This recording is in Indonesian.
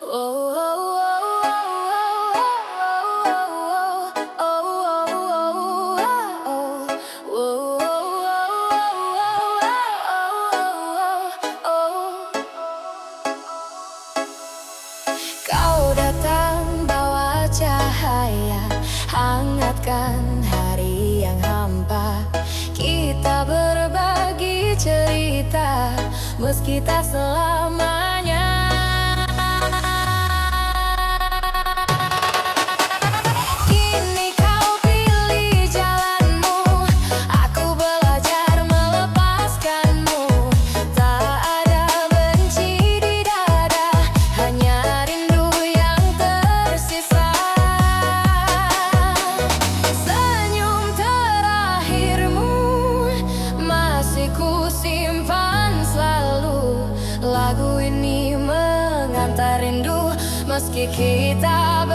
Kau datang bawa cahaya, hangatkan hari yang hampa. Kita berbagi cerita, meski tak selamanya. Kini kau pilih jalanmu, aku belajar melepaskanmu. Tak ada benci di dada, hanya rindu yang tersisa. Senyum terakhirmu masih ku simpan selalu. Lagu ini mengantar rindu, meski kita